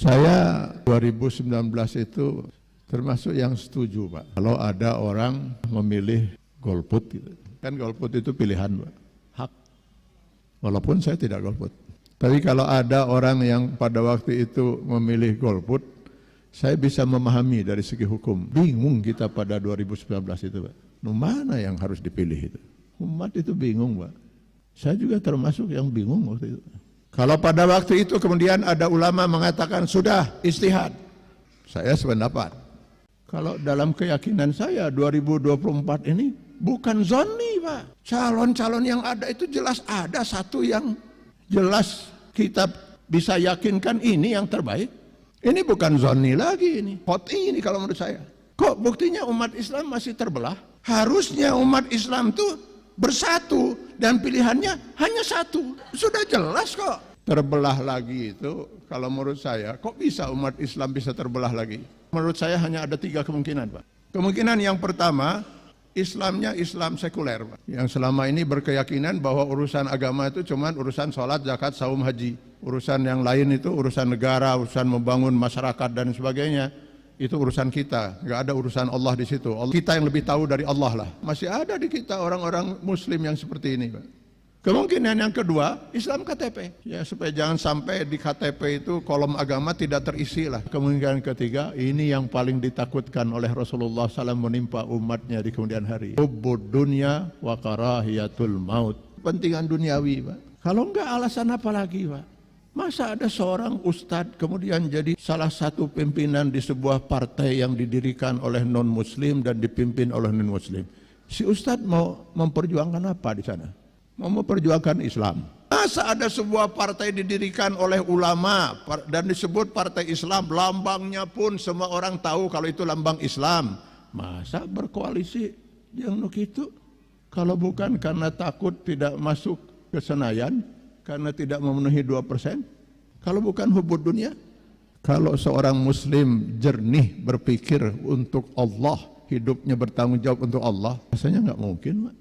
Saya 2019 itu termasuk yang setuju, Pak. Kalau ada orang memilih golput, gitu. Kan golput itu pilihan, Pak. Hak. Walaupun saya tidak golput. Tapi kalau ada orang yang pada waktu itu memilih golput, saya bisa memahami dari segi hukum. Bingung kita pada 2019 itu, Pak. Mana yang harus dipilih itu? Umat itu bingung, Pak. Saya juga termasuk yang bingung waktu itu. Kalau pada waktu itu kemudian ada ulama mengatakan sudah istihad, saya sependapat. Kalau dalam keyakinan saya 2024 ini bukan zonni, Pak. Calon-calon yang ada itu jelas ada satu yang jelas kita bisa yakinkan ini yang terbaik. Ini bukan zonni lagi ini. Hoti ini kalau menurut saya. Kok buktinya umat Islam masih terbelah? Harusnya umat Islam tuh bersatu dan pilihannya hanya satu. Sudah jelas kok. Terbelah lagi itu kalau menurut saya, kok bisa umat Islam bisa terbelah lagi? Menurut saya hanya ada 3 kemungkinan, Pak. Kemungkinan yang pertama, Islamnya Islam sekuler, Pak. Yang selama ini berkeyakinan bahwa urusan agama itu cuma urusan sholat, zakat, saum, haji. Urusan yang lain itu urusan negara, urusan membangun masyarakat dan sebagainya. Itu urusan kita, nggak ada urusan Allah di situ. Kita yang lebih tahu dari Allah lah. Masih ada di kita orang-orang Muslim yang seperti ini, Pak. Kemungkinan yang kedua, Islam KTP. Ya, supaya jangan sampai di KTP itu kolom agama tidak terisi lah. Kemungkinan ketiga, ini yang paling ditakutkan oleh Rasulullah SAW menimpa umatnya di kemudian hari. Hubbud dunya wa karahiyatul maut. Pentingan duniawi, Pak. Kalau enggak alasan apa lagi, Pak? Masa ada seorang ustadz kemudian jadi salah satu pimpinan di sebuah partai yang didirikan oleh non-muslim dan dipimpin oleh non-muslim. Si ustadz mau memperjuangkan apa di sana? Mau memperjuangkan Islam. Masa ada sebuah partai didirikan oleh ulama dan disebut partai Islam, lambangnya pun semua orang tahu kalau itu lambang Islam. Masa berkoalisi yang begitu? Kalau bukan karena takut tidak masuk ke Senayan, karena tidak memenuhi 2%, kalau bukan hubud dunia. Kalau seorang muslim jernih berpikir untuk Allah, hidupnya bertanggung jawab untuk Allah, rasanya nggak mungkin, Pak.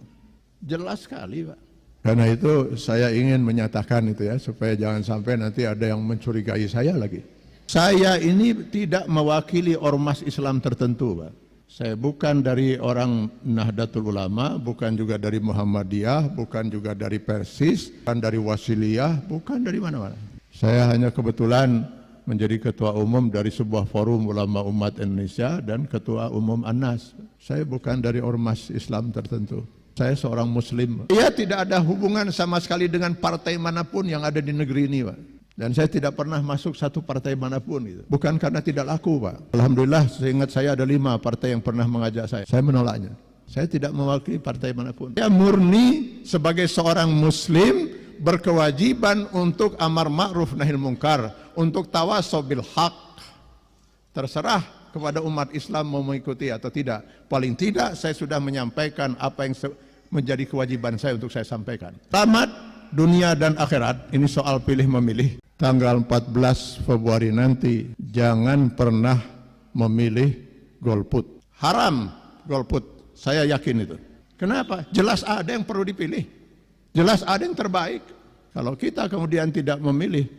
Jelas sekali, Pak. Karena itu saya ingin menyatakan itu ya, supaya jangan sampai nanti ada yang mencurigai saya lagi. Saya ini tidak mewakili ormas Islam tertentu, Pak. Saya bukan dari orang Nahdlatul Ulama, bukan juga dari Muhammadiyah, bukan juga dari Persis, bukan dari Wasiliyah, bukan dari mana-mana. Saya hanya kebetulan menjadi ketua umum dari sebuah forum ulama umat Indonesia dan ketua umum ANAS. Saya bukan dari ormas Islam tertentu. Saya seorang muslim. Ia tidak ada hubungan sama sekali dengan partai manapun yang ada di negeri ini, Pak. Dan saya tidak pernah masuk satu partai manapun. Gitu. Bukan karena tidak laku, Pak. Alhamdulillah, seingat saya ada 5 partai yang pernah mengajak saya. Saya menolaknya. Saya tidak mewakili partai manapun. Saya murni sebagai seorang muslim berkewajiban untuk amar ma'ruf nahil munkar, untuk tawasau bil haq. Terserah kepada umat Islam mau mengikuti atau tidak. Paling tidak saya sudah menyampaikan apa yang menjadi kewajiban saya untuk saya sampaikan. Selamat dunia dan akhirat, ini soal pilih memilih. Tanggal 14 Februari nanti jangan pernah memilih golput. Haram golput, saya yakin itu. Kenapa? Jelas ada yang perlu dipilih. Jelas ada yang terbaik. Kalau kita kemudian tidak memilih,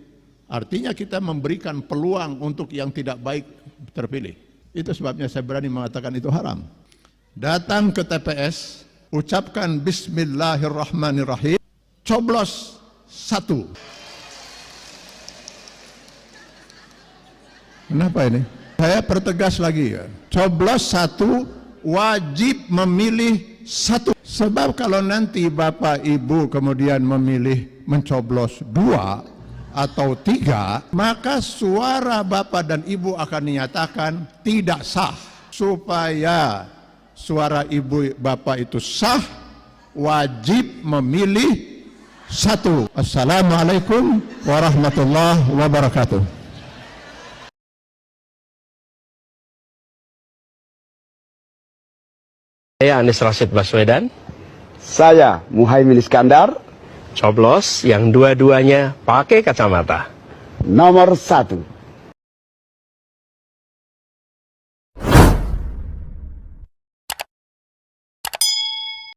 artinya kita memberikan peluang untuk yang tidak baik terpilih. Itu sebabnya saya berani mengatakan itu haram. Datang ke TPS, ucapkan Bismillahirrahmanirrahim, coblos 1. Kenapa ini? Saya pertegas lagi ya. Coblos 1, wajib memilih 1. Sebab kalau nanti Bapak Ibu kemudian memilih mencoblos 2 atau 3, maka suara Bapak dan Ibu akan dinyatakan tidak sah. Supaya suara Ibu Bapak itu sah, wajib memilih 1. Assalamualaikum warahmatullahi wabarakatuh. Saya Anies Rashid Baswedan. Saya Muhaimin Iskandar. Coblos yang dua-duanya pakai kacamata. Nomor 1.